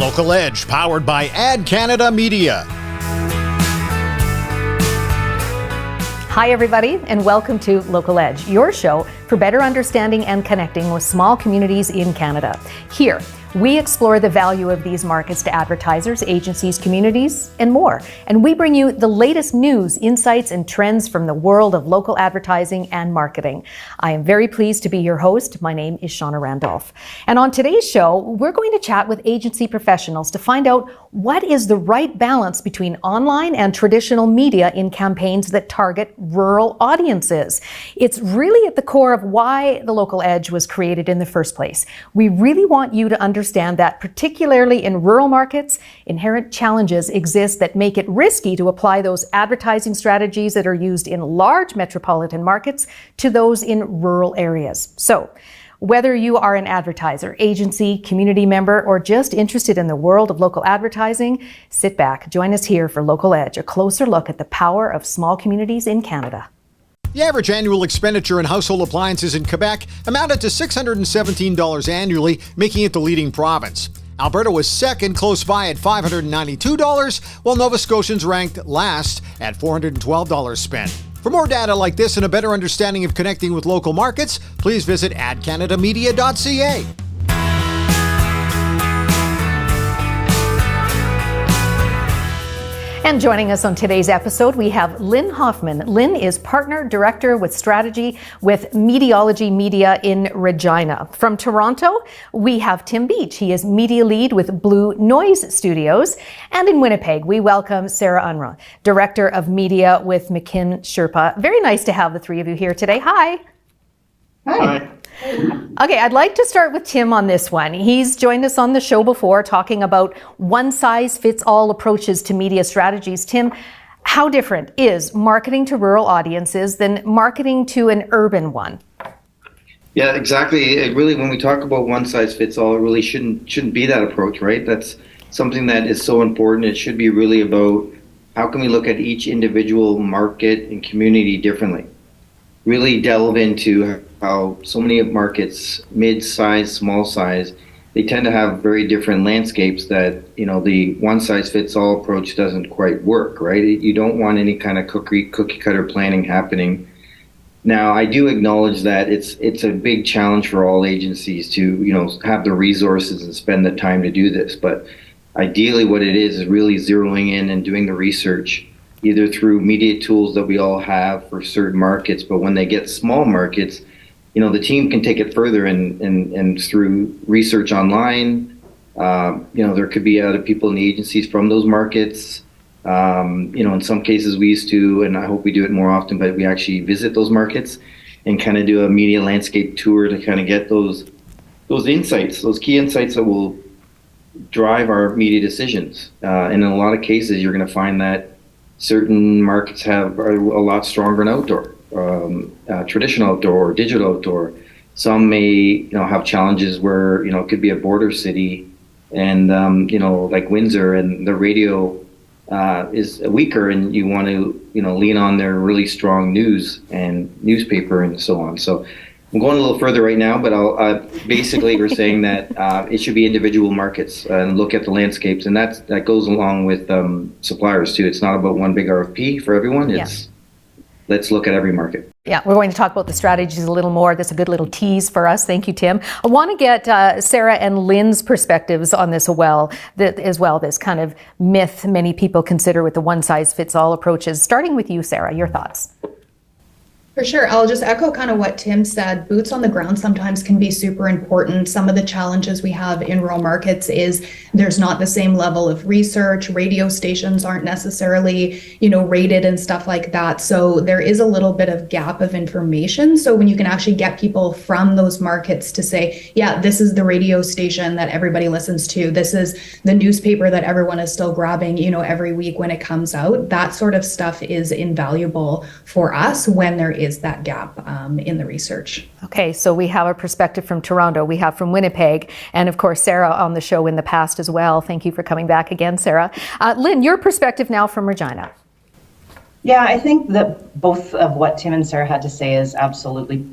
Local Edge, powered by Ad Canada Media. Hi, everybody, and welcome to Local Edge, your show for better understanding and connecting with small communities in Canada. Here, we explore the value of these markets to advertisers, agencies, communities, and more. And we bring you the latest news, insights, and trends from the world of local advertising and marketing. I am very pleased to be your host. My name is Shauna Randolph. And on today's show, we're going to chat with agency professionals to find out what is the right balance between online and traditional media in campaigns that target rural audiences. It's really at the core of why the Local Edge was created in the first place. We really want you to understand that, particularly in rural markets, inherent challenges exist that make it risky to apply those advertising strategies that are used in large metropolitan markets to those in rural areas. So, whether you are an advertiser, agency, community member, or just interested in the world of local advertising, sit back, join us here for Local Edge, a closer look at the power of small communities in Canada. The average annual expenditure in household appliances in Quebec amounted to $617 annually, making it the leading province. Alberta was second, close by at $592, while Nova Scotians ranked last at $412 spent. For more data like this and a better understanding of connecting with local markets, please visit adcanadamedia.ca. And joining us on today's episode, we have Lynn Hoffman. Lynn is Partner Director with Strategy with Mediology Media in Regina. From Toronto, we have Tim Beach. He is Media Lead with Blue Noise Studios. And in Winnipeg, we welcome Sarah Unruh, Director of Media with McKim Sherpa. Very nice to have the three of you here today. Hi. Hi. Okay, I'd like to start with Tim on this one. He's joined us on the show before talking about one-size-fits-all approaches to media strategies. Tim, how different is marketing to rural audiences than marketing to an urban one? Yeah, exactly. It really, when we talk about one-size-fits-all, it really shouldn't be that approach, right? That's something that is so important. It should be really about how can we look at each individual market and community differently. Really delve into how so many markets, mid-size, small size, they tend to have very different landscapes that, the one-size-fits-all approach doesn't quite work, right? You don't want any kind of cookie cutter planning happening. Now, I do acknowledge that it's a big challenge for all agencies to, have the resources and spend the time to do this. But ideally what it is really zeroing in and doing the research, either through media tools that we all have for certain markets, but when they get small markets, the team can take it further and through research online, there could be other people in the agencies from those markets. In some cases we used to, and I hope we do it more often, but we actually visit those markets and kind of do a media landscape tour to kind of get those insights, those key insights that will drive our media decisions. And in a lot of cases, you're going to find that certain markets are a lot stronger in outdoor. Traditional outdoor, digital outdoor. Some may, have challenges where, it could be a border city and, like Windsor, and the radio is weaker and you want to, lean on their really strong news and newspaper and so on. So I'm going a little further right now, but basically we're saying that it should be individual markets and look at the landscapes. And that goes along with suppliers too. It's not about one big RFP for everyone. Let's look at every market. Yeah, we're going to talk about the strategies a little more. That's a good little tease for us. Thank you, Tim. I want to get Sarah and Lynn's perspectives on this as well, this kind of myth many people consider with the one-size-fits-all approaches. Starting with you, Sarah, your thoughts. For sure. I'll just echo kind of what Tim said. Boots on the ground sometimes can be super important. Some of the challenges we have in rural markets is there's not the same level of research. Radio stations aren't necessarily, rated and stuff like that. So there is a little bit of gap of information. So when you can actually get people from those markets to say, yeah, this is the radio station that everybody listens to. This is the newspaper that everyone is still grabbing, every week when it comes out. That sort of stuff is invaluable for us when there is that gap in the research. Okay, so we have a perspective from Toronto, we have from Winnipeg, and of course Sarah on the show in the past as well. Thank you for coming back again, Sarah. Lynn, your perspective now from Regina. Yeah, I think that both of what Tim and Sarah had to say is absolutely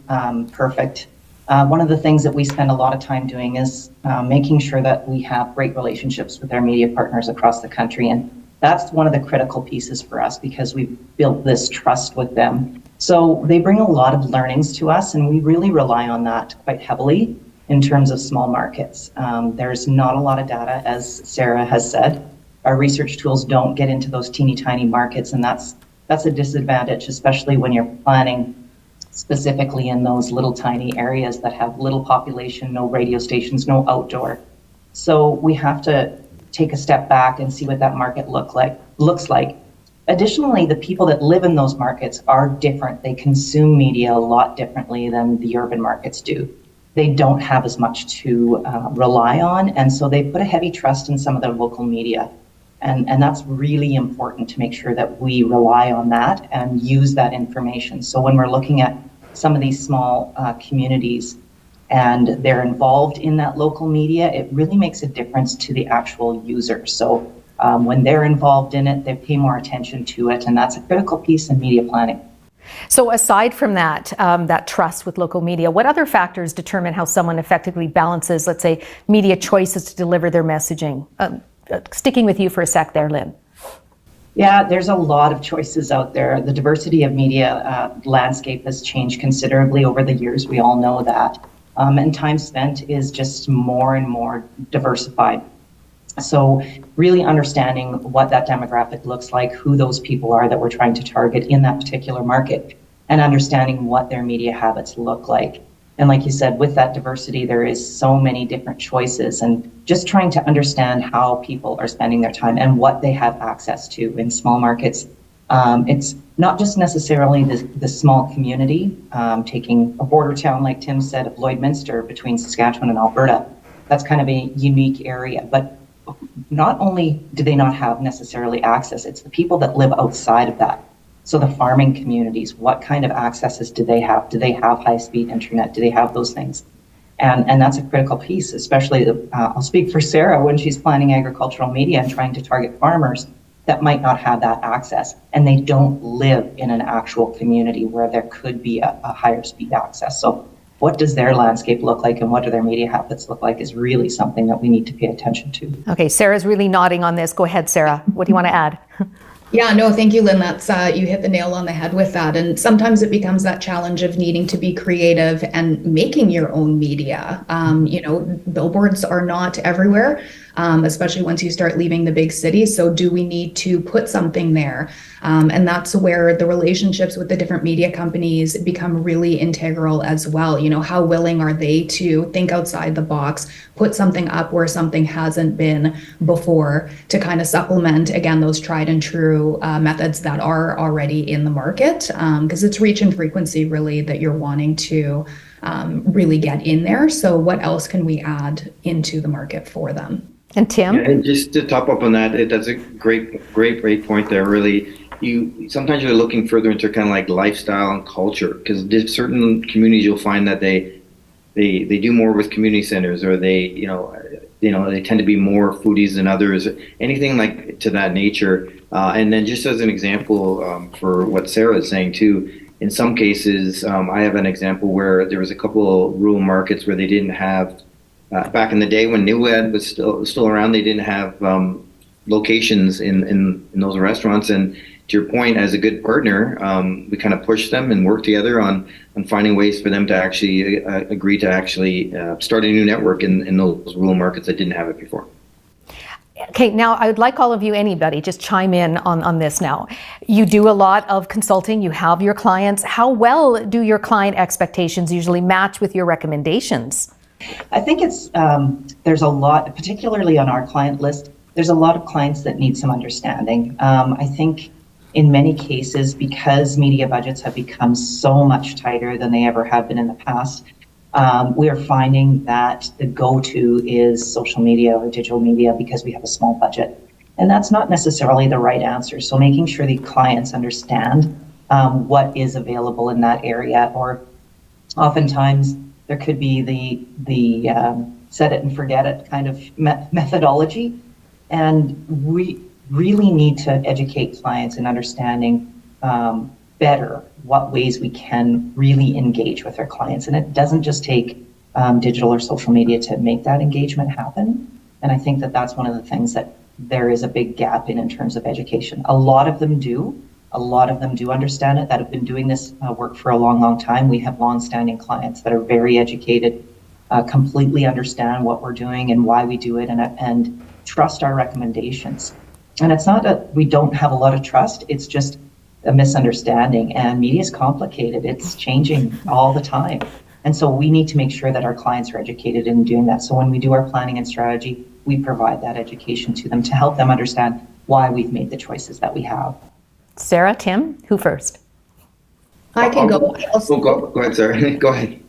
perfect. One of the things that we spend a lot of time doing is making sure that we have great relationships with our media partners across the country. And that's one of the critical pieces for us because we've built this trust with them. So they bring a lot of learnings to us, and we really rely on that quite heavily in terms of small markets. There's not a lot of data, as Sarah has said. Our research tools don't get into those teeny tiny markets, and that's a disadvantage, especially when you're planning specifically in those little tiny areas that have little population, no radio stations, no outdoor. So we have to take a step back and see what that market looks like. Additionally, the people that live in those markets are different. They consume media a lot differently than the urban markets do. They don't have as much to rely on, and so they put a heavy trust in some of their local media. And that's really important to make sure that we rely on that and use that information. So when we're looking at some of these small communities and they're involved in that local media, it really makes a difference to the actual user. So when they're involved in it, they pay more attention to it, and that's a critical piece in media planning. So aside from that, that trust with local media, what other factors determine how someone effectively balances, let's say, media choices to deliver their messaging? Sticking with you for a sec there, Lynn. Yeah, there's a lot of choices out there. The diversity of media landscape has changed considerably over the years. We all know that. And time spent is just more and more diversified. So really understanding what that demographic looks like, who those people are that we're trying to target in that particular market, and understanding what their media habits look like. And like you said, with that diversity, there is so many different choices, and just trying to understand how people are spending their time and what they have access to in small markets. It's not just necessarily the small community, taking a border town, like Tim said, of Lloydminster between Saskatchewan and Alberta. That's kind of a unique area, but not only do they not have necessarily access, it's the people that live outside of that. So the farming communities, what kind of accesses do they have? Do they have high-speed internet? Do they have those things? And that's a critical piece, especially, I'll speak for Sarah when she's planning agricultural media and trying to target farmers that might not have that access, and they don't live in an actual community where there could be a higher speed access. So what does their landscape look like and what do their media habits look like is really something that we need to pay attention to. Okay, Sarah's really nodding on this. Go ahead, Sarah. What do you want to add? Yeah, no, thank you, Lynn. That's you hit the nail on the head with that. And sometimes it becomes that challenge of needing to be creative and making your own media. Billboards are not everywhere, especially once you start leaving the big cities. So do we need to put something there? And that's where the relationships with the different media companies become really integral as well. You know, how willing are they to think outside the box, put something up where something hasn't been before to kind of supplement, again, those tried and true methods that are already in the market, because it's reach and frequency really that you're wanting to really get in there. So what else can we add into the market for them? And Tim? Yeah, and just to top up on that, that's a great point there. Really, sometimes you're looking further into kind of like lifestyle and culture, because there's certain communities you'll find that they do more with community centers, or they tend to be more foodies than others, anything like to that nature. And then just as an example for what Sarah is saying too, in some cases, I have an example where there was a couple of rural markets where they didn't have, back in the day when NewEd was still around, they didn't have locations in those restaurants. And to your point, as a good partner, we kind of pushed them and worked together on finding ways for them to actually agree to actually start a new network in those rural markets that didn't have it before. Okay, now I would like all of you, anybody, just chime in on this now. You do a lot of consulting, you have your clients. How well do your client expectations usually match with your recommendations? I think it's, there's a lot, particularly on our client list, there's a lot of clients that need some understanding. I think in many cases, because media budgets have become so much tighter than they ever have been in the past, we are finding that the go-to is social media or digital media because we have a small budget. And that's not necessarily the right answer. So making sure the clients understand what is available in that area, or oftentimes there could be the set it and forget it kind of methodology. And we really need to educate clients in understanding better what ways we can really engage with our clients. And it doesn't just take digital or social media to make that engagement happen. And I think that that's one of the things that there is a big gap in terms of education. A lot of them do understand it, that have been doing this work for a long, long time. We have long-standing clients that are very educated, completely understand what we're doing and why we do it, and trust our recommendations. And it's not that we don't have a lot of trust, it's just a misunderstanding. And media is complicated, it's changing all the time. And so we need to make sure that our clients are educated in doing that. So when we do our planning and strategy, we provide that education to them to help them understand why we've made the choices that we have. Sarah, Tim, who first? I can go. Go ahead, Sarah. Go ahead.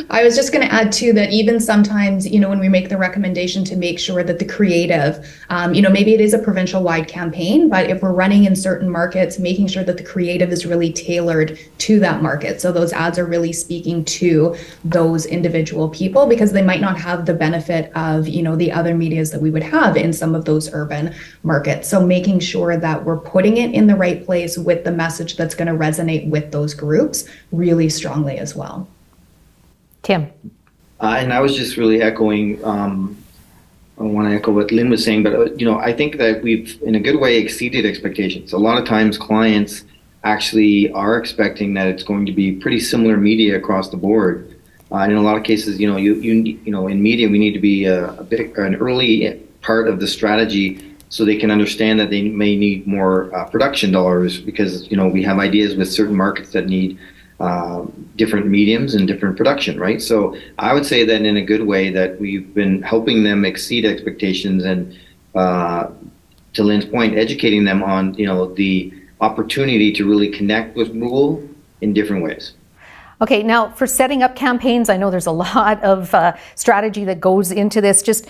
I was just going to add too that even sometimes, when we make the recommendation to make sure that the creative, maybe it is a provincial wide campaign, but if we're running in certain markets, making sure that the creative is really tailored to that market. So those ads are really speaking to those individual people, because they might not have the benefit of, the other medias that we would have in some of those urban markets. So making sure that we're putting it in the right place with the message that's going to resonate with those groups really strongly as well. Tim. And I was just really echoing, I want to echo what Lynn was saying, but I think that we've, in a good way, exceeded expectations. A lot of times clients actually are expecting that it's going to be pretty similar media across the board. And in a lot of cases, in media, we need to be an early part of the strategy so they can understand that they may need more production dollars, because, we have ideas with certain markets that need different mediums and different production, right? So I would say that in a good way that we've been helping them exceed expectations, and to Lynn's point, educating them on, the opportunity to really connect with rural in different ways. Okay, now for setting up campaigns, I know there's a lot of strategy that goes into this. Just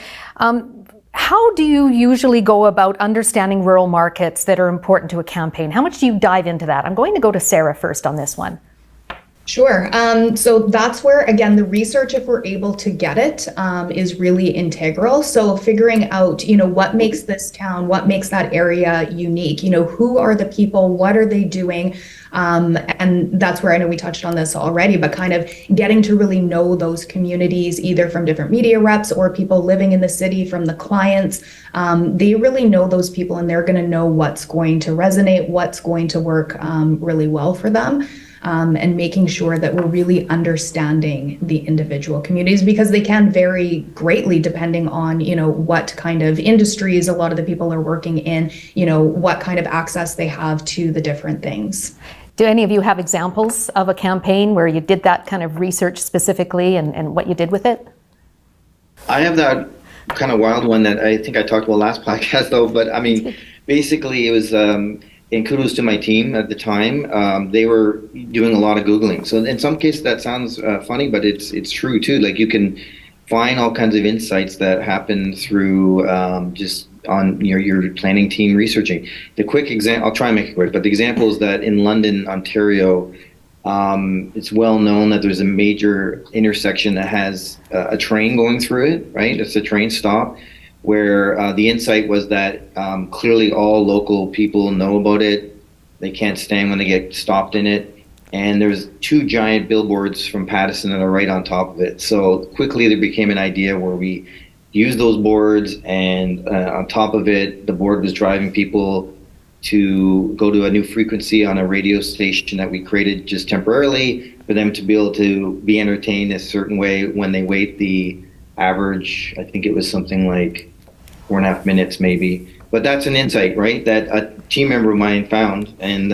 how do you usually go about understanding rural markets that are important to a campaign? How much do you dive into that? I'm going to go to Sarah first on this one. Sure. So that's where, again, the research, if we're able to get it, is really integral. So figuring out, what makes this town, what makes that area unique, who are the people, what are they doing? And that's where I know we touched on this already, but kind of getting to really know those communities, either from different media reps or people living in the city, from the clients. They really know those people, and they're going to know what's going to resonate, what's going to work really well for them. And making sure that we're really understanding the individual communities, because they can vary greatly depending on, what kind of industries a lot of the people are working in, what kind of access they have to the different things. Do any of you have examples of a campaign where you did that kind of research specifically and what you did with it? I have that kind of wild one that I think I talked about last podcast though, but I mean, basically it was, and kudos to my team at the time. They were doing a lot of Googling. So in some cases that sounds funny, but it's true too. Like you can find all kinds of insights that happen through just on your planning team researching. The quick example, I'll try and make it quick, but the example is that in London, Ontario, it's well known that there's a major intersection that has a train going through it, right? It's a train stop, where the insight was that clearly all local people know about it. They can't stand when they get stopped in it. And there's 2 giant billboards from Pattison that are right on top of it. So quickly there became an idea where we used those boards, and on top of it, the board was driving people to go to a new frequency on a radio station that we created just temporarily for them to be able to be entertained a certain way when they wait the average, I think it was something like 4.5 minutes maybe. But that's an insight, right, that a team member of mine found, and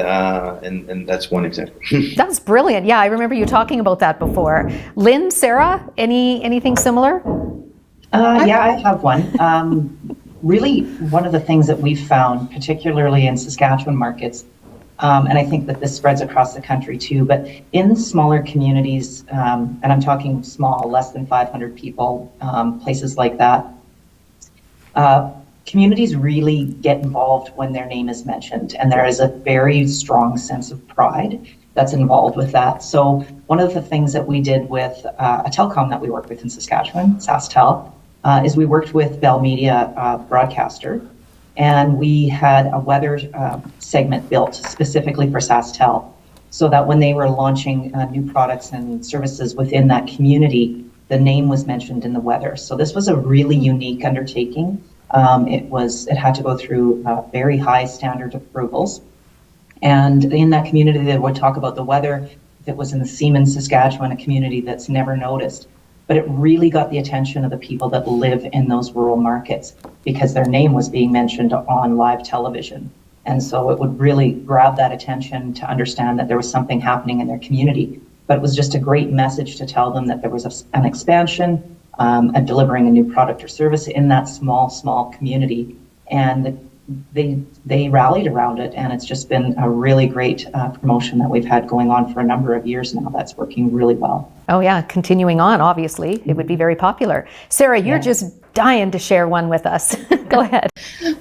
that's one example. That's brilliant. Yeah, I remember you talking about that before. Lynn, Sarah, anything similar? Yeah, I have one. Really, one of the things that we've found, particularly in Saskatchewan markets, and I think that this spreads across the country too, but in smaller communities, and I'm talking small, less than 500 people, places like that, communities really get involved when their name is mentioned, and there is a very strong sense of pride that's involved with that. So one of the things that we did with a telecom that we work with in Saskatchewan, SaskTel, is we worked with Bell Media broadcaster, And we had a weather segment built specifically for SaskTel, so that when they were launching new products and services within that community, the name was mentioned in the weather. So this was a really unique undertaking. It had to go through very high standard approvals. And in that community, they would talk about the weather. If it was in the Seaman, Saskatchewan, a community that's never noticed. But it really got the attention of the people that live in those rural markets because their name was being mentioned on live television. And so it would really grab that attention to understand that there was something happening in their community. But it was just a great message to tell them that there was an expansion, delivering a new product or service in that small community. And they rallied around it, and it's just been a really great promotion that we've had going on for a number of years now. That's working really well. Oh yeah, continuing on, obviously, it would be very popular. Sarah, you're just dying to share one with us. Go ahead.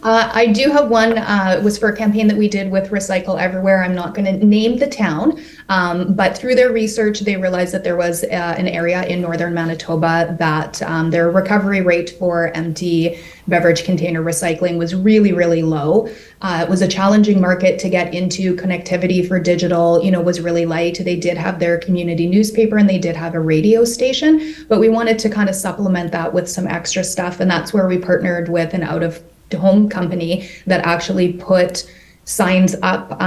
I do have one. It was for a campaign that we did with Recycle Everywhere. I'm not going to name the town, but through their research, they realized that there was an area in northern Manitoba that their recovery rate for empty beverage container recycling was really, really low. It was a challenging market to get into. Connectivity for digital, was really light. They did have their community newspaper and they did have a radio station, but we wanted to kind of supplement that with some extra stuff. And that's where we partnered with an out-of-home company that actually put signs up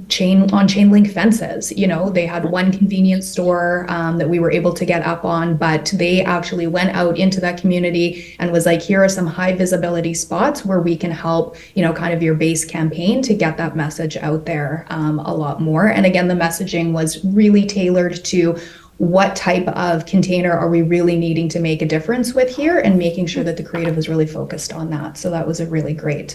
chain link fences. They had one convenience store that we were able to get up on, but they actually went out into that community and was like, here are some high visibility spots where we can help, kind of your base campaign to get that message out there a lot more. And again, the messaging was really tailored to what type of container are we really needing to make a difference with here, and making sure that the creative was really focused on that. So that was a really great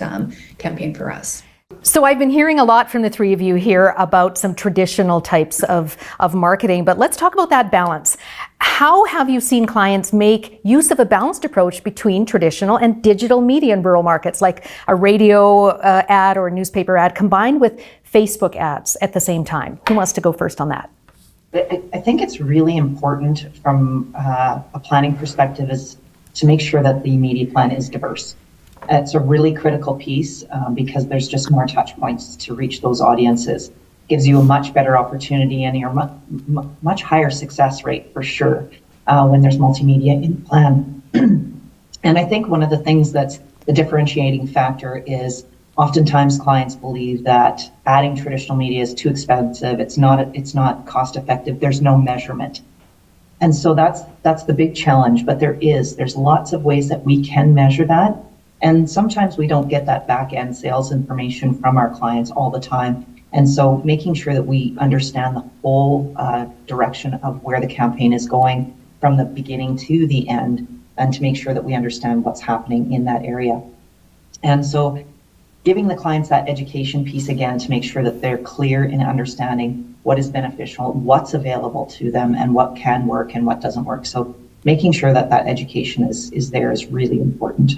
campaign for us. So I've been hearing a lot from the three of you here about some traditional types of marketing, but let's talk about that balance. How have you seen clients make use of a balanced approach between traditional and digital media in rural markets, like a radio ad or a newspaper ad combined with Facebook ads at the same time? Who wants to go first on that? I think it's really important from a planning perspective is to make sure that the media plan is diverse. It's a really critical piece because there's just more touch points to reach those audiences. Gives you a much better opportunity and your much higher success rate for sure when there's multimedia in the plan. And I think one of the things that's the differentiating factor is oftentimes clients believe that adding traditional media is too expensive. It's not cost effective. There's no measurement. And so that's the big challenge, but there's lots of ways that we can measure that. And sometimes we don't get that back end sales information from our clients all the time. And so making sure that we understand the whole direction of where the campaign is going from the beginning to the end, and to make sure that we understand what's happening in that area. And so giving the clients that education piece again to make sure that they're clear in understanding what is beneficial, what's available to them, and what can work and what doesn't work. So making sure that education is there is really important.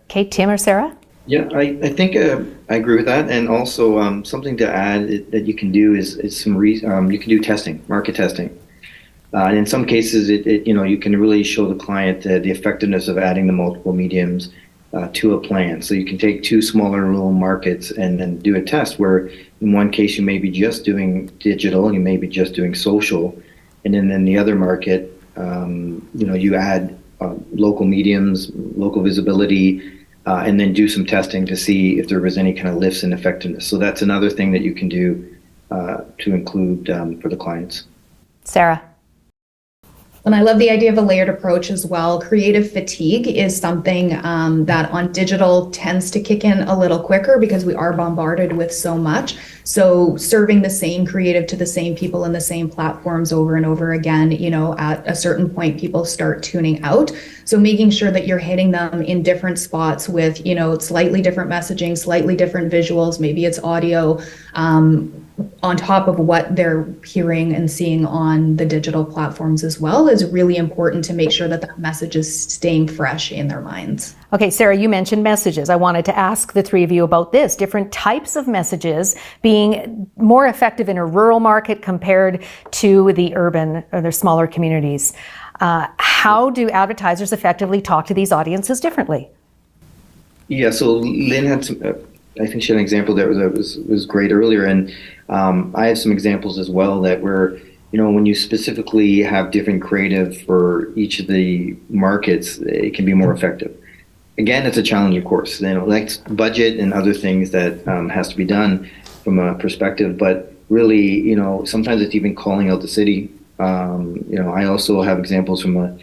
Okay, Tim or Sarah? Yeah, I think I agree with that, and also something to add that you can do is you can do testing, market testing, and in some cases, you can really show the client the effectiveness of adding the multiple mediums to a plan. So you can take two smaller rural markets and then do a test where, in one case, you may be just doing digital, and you may be just doing social, and then in the other market, you add local mediums, local visibility. And then do some testing to see if there was any kind of lifts in effectiveness. So that's another thing that you can do to include for the clients. Sarah? And I love the idea of a layered approach as well. Creative fatigue is something that on digital tends to kick in a little quicker because we are bombarded with so much. So serving the same creative to the same people in the same platforms over and over again, at a certain point, people start tuning out. So making sure that you're hitting them in different spots with, slightly different messaging, slightly different visuals, maybe it's audio, on top of what they're hearing and seeing on the digital platforms as well is really important to make sure that that message is staying fresh in their minds. Okay, Sarah, you mentioned messages. I wanted to ask the three of you about this, different types of messages being more effective in a rural market compared to the urban or the smaller communities. How do advertisers effectively talk to these audiences differently? Yeah, so Lynn had some, I think she had an example that was great earlier, and I have some examples as well that where, when you specifically have different creative for each of the markets, it can be more effective. Again, it's a challenge, of course. Like budget and other things that has to be done from a perspective, but really, sometimes it's even calling out the city. I also have examples from a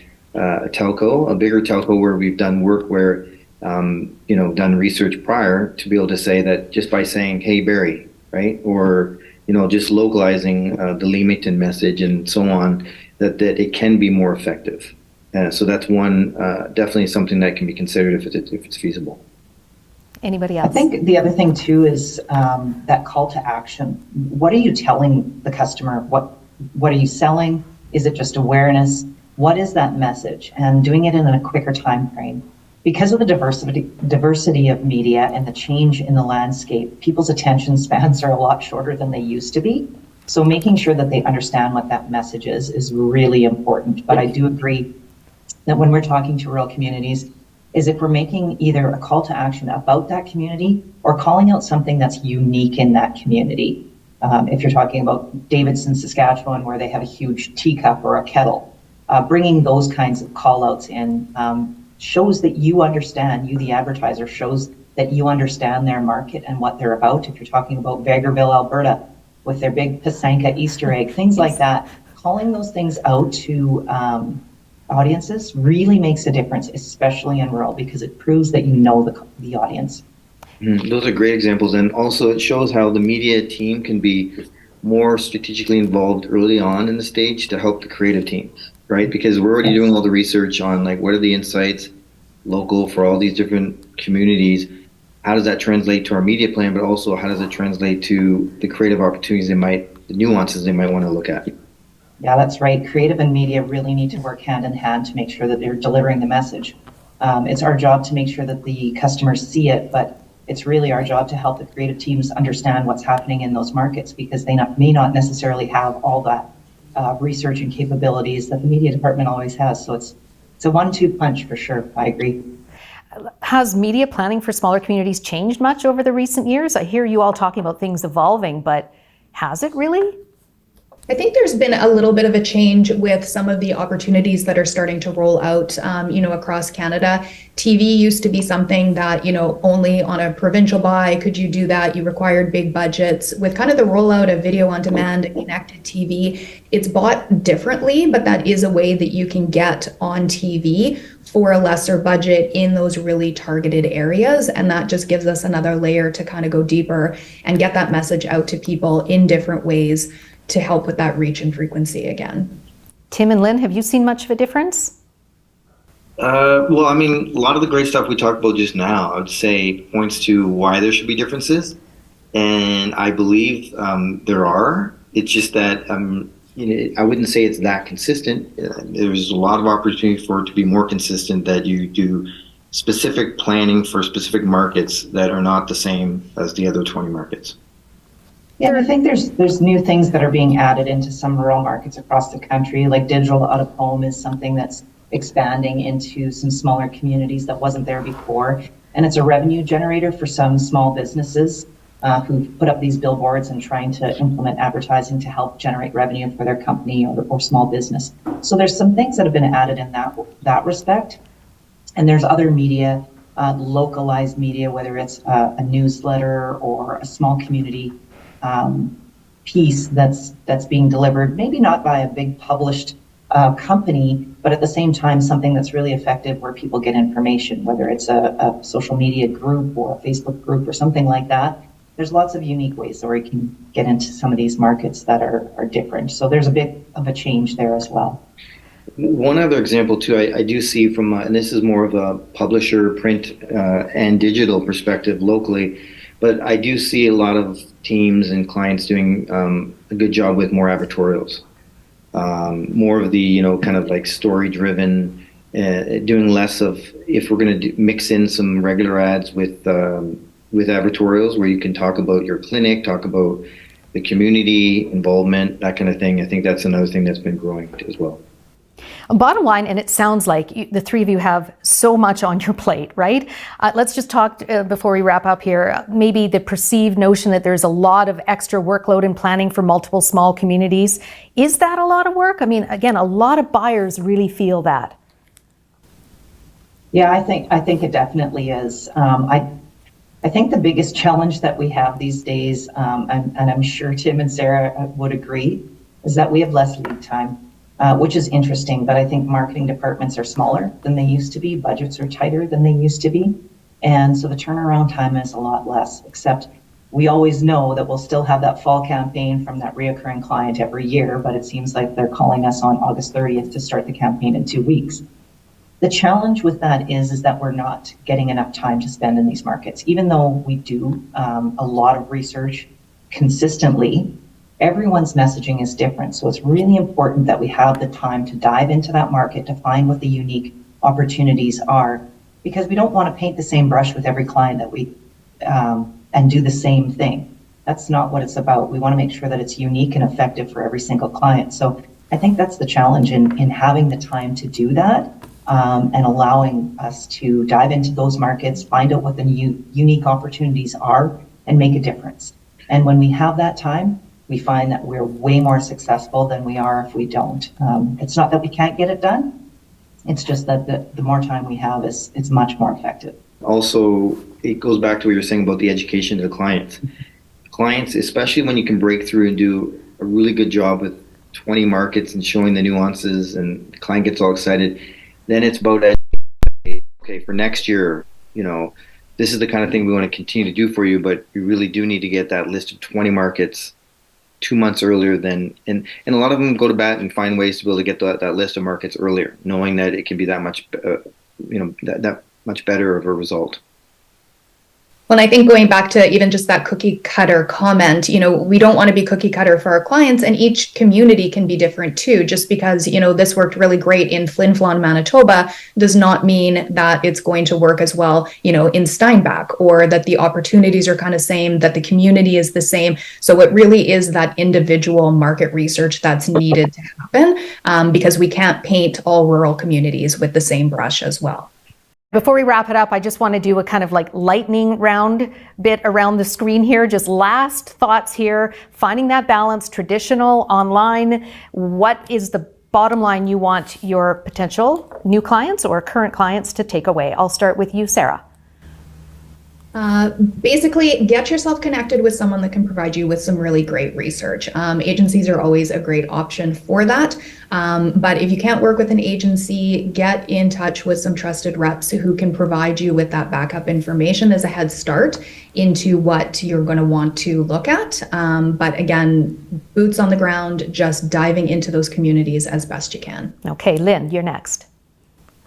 telco, a bigger telco, where we've done work where, done research prior to be able to say that just by saying, "Hey, Barry," right? Or, just localizing the Leamington message and so on, that it can be more effective. So that's one, definitely something that can be considered if it's feasible. Anybody else? I think the other thing too is that call to action. What are you telling the customer? What are you selling? Is it just awareness? What is that message? And doing it in a quicker time frame. Because of the diversity of media and the change in the landscape, people's attention spans are a lot shorter than they used to be. So making sure that they understand what that message is really important. But I do agree that when we're talking to rural communities, is if we're making either a call to action about that community or calling out something that's unique in that community. If you're talking about Davidson, Saskatchewan, where they have a huge teacup or a kettle, bringing those kinds of call outs in shows that you understand, you the advertiser, shows that you understand their market and what they're about. If you're talking about Vegreville, Alberta, with their big Pasanka Easter egg, things like that, calling those things out to audiences really makes a difference, especially in rural, because it proves that you know the audience. Those are great examples, and also it shows how the media team can be more strategically involved early on in the stage to help the creative teams, right? Because we're already doing all the research on like what are the insights local for all these different communities. How does that translate to our media plan, but also how does it translate to the creative opportunities the nuances they might want to look at? Yeah, that's right. Creative and media really need to work hand in hand to make sure that they're delivering the message. It's our job to make sure that the customers see it, but it's really our job to help the creative teams understand what's happening in those markets, because they may not necessarily have all that research and capabilities that the media department always has. So it's a 1-2 punch for sure. I agree. Has media planning for smaller communities changed much over the recent years? I hear you all talking about things evolving, but has it really? I think there's been a little bit of a change with some of the opportunities that are starting to roll out, across Canada. TV used to be something that, only on a provincial buy could you do that. You required big budgets. With kind of the rollout of video on demand and connected TV, it's bought differently, but that is a way that you can get on TV for a lesser budget in those really targeted areas. And that just gives us another layer to kind of go deeper and get that message out to people in different ways to help with that reach and frequency again. Tim and Lynn, have you seen much of a difference? Well, I mean, a lot of the great stuff we talked about just now, I would say, points to why there should be differences. And I believe there are. It's just that, I wouldn't say it's that consistent. There's a lot of opportunity for it to be more consistent, that you do specific planning for specific markets that are not the same as the other 20 markets. Yeah, I think there's new things that are being added into some rural markets across the country, like digital out of home is something that's expanding into some smaller communities that wasn't there before. And it's a revenue generator for some small businesses who put up these billboards and trying to implement advertising to help generate revenue for their company or small business. So there's some things that have been added in that respect. And there's other media, localized media, whether it's a newsletter or a small community piece that's being delivered, maybe not by a big published company, but at the same time something that's really effective where people get information, whether it's a social media group or a Facebook group or something like that. There's lots of unique ways where we can get into some of these markets that are different. So there's a bit of a change there as well. One other example too, I do see from, and this is more of a publisher, print and digital perspective locally, but I do see a lot of teams and clients doing a good job with more advertorials, more of the kind of like story driven, doing less of, if we're going to mix in some regular ads with advertorials where you can talk about your clinic, talk about the community involvement, that kind of thing. I think that's another thing that's been growing as well. Bottom line, and it sounds like the three of you have so much on your plate, right? Let's just talk before we wrap up here, maybe the perceived notion that there's a lot of extra workload in planning for multiple small communities. Is that a lot of work? I mean, again, a lot of buyers really feel that. Yeah, I think it definitely is. I think the biggest challenge that we have these days, and I'm sure Tim and Sarah would agree, is that we have less lead time. Which is interesting, but I think marketing departments are smaller than they used to be. Budgets are tighter than they used to be. And so the turnaround time is a lot less, except we always know that we'll still have that fall campaign from that reoccurring client every year, but it seems like they're calling us on August 30th to start the campaign in 2 weeks. The challenge with that is that we're not getting enough time to spend in these markets. Even though we do a lot of research consistently, everyone's messaging is different. So it's really important that we have the time to dive into that market to find what the unique opportunities are, because we don't want to paint the same brush with every client that we and do the same thing. That's not what it's about. We want to make sure that it's unique and effective for every single client. So I think that's the challenge in having the time to do that and allowing us to dive into those markets, find out what the unique opportunities are, and make a difference. And when we have that time, we find that we're way more successful than we are if we don't. It's not that we can't get it done. It's just that the more time we have, it's much more effective. Also, it goes back to what you were saying about the education of the clients. Clients, especially when you can break through and do a really good job with 20 markets and showing the nuances, and the client gets all excited, then it's about, okay, for next year, this is the kind of thing we want to continue to do for you, but you really do need to get that list of 20 markets 2 months earlier than, and a lot of them go to bat and find ways to be able to get that list of markets earlier, knowing that it can be that much, that much better of a result. Well, I think going back to even just that cookie cutter comment, we don't want to be cookie cutter for our clients, and each community can be different too. Just because, this worked really great in Flin Flon, Manitoba, does not mean that it's going to work as well, in Steinbach, or that the opportunities are kind of same, that the community is the same. So it really is that individual market research that's needed to happen, because we can't paint all rural communities with the same brush as well. Before we wrap it up, I just want to do a kind of like lightning round bit around the screen here. Just last thoughts here, finding that balance, traditional, online. What is the bottom line you want your potential new clients or current clients to take away? I'll start with you, Sarah. Basically, get yourself connected with someone that can provide you with some really great research. Agencies are always a great option for that. But if you can't work with an agency, get in touch with some trusted reps who can provide you with that backup information as a head start into what you're going to want to look at. But again, boots on the ground, just diving into those communities as best you can. Okay, Lynn, you're next.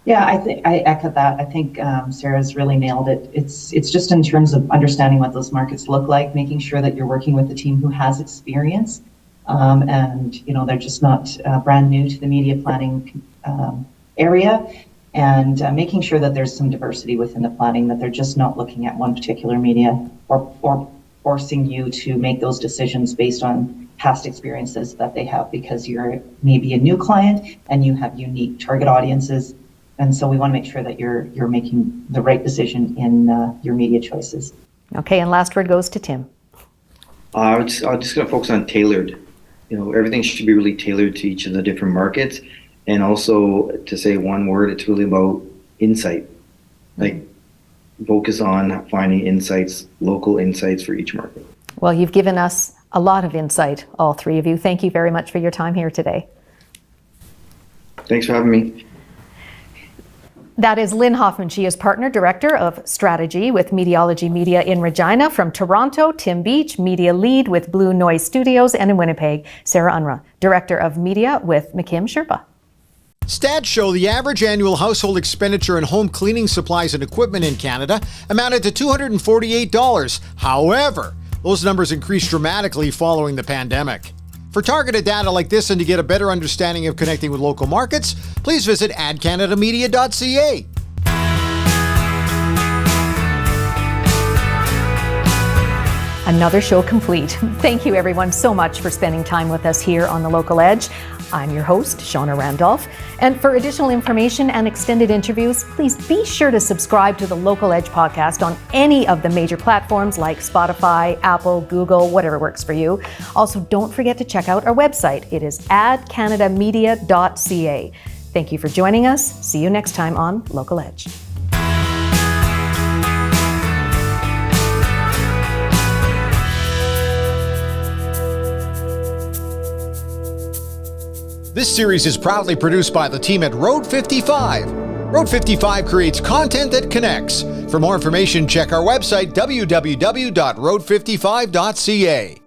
Yeah, I think I echo that. I think Sarah's really nailed it. It's just in terms of understanding what those markets look like, making sure that you're working with a team who has experience, and they're just not brand new to the media planning area, and making sure that there's some diversity within the planning, that they're just not looking at one particular media or forcing you to make those decisions based on past experiences that they have, because you're maybe a new client and you have unique target audiences. And so we want to make sure that you're making the right decision in your media choices. Okay, and last word goes to Tim. I'm just going to focus on tailored. Everything should be really tailored to each of the different markets. And also, to say one word, it's really about insight. Like, focus on finding insights, local insights for each market. Well, you've given us a lot of insight, all three of you. Thank you very much for your time here today. Thanks for having me. That is Lynn Hoffman. She is Partner Director of Strategy with Mediology Media in Regina. From Toronto, Tim Beach, Media Lead with Blue Noise Studios, and in Winnipeg, Sarah Unruh, Director of Media with McKim Sherpa. Stats show the average annual household expenditure in home cleaning supplies and equipment in Canada amounted to $248. However, those numbers increased dramatically following the pandemic. For targeted data like this and to get a better understanding of connecting with local markets, please visit adcanadamedia.ca. Another show complete. Thank you everyone so much for spending time with us here on The Local Edge. I'm your host, Shona Randolph, and for additional information and extended interviews, please be sure to subscribe to the Local Edge podcast on any of the major platforms like Spotify, Apple, Google, whatever works for you. Also, don't forget to check out our website. It is adcanadamedia.ca. Thank you for joining us. See you next time on Local Edge. This series is proudly produced by the team at Road 55. Road 55 creates content that connects. For more information, check our website, www.road55.ca.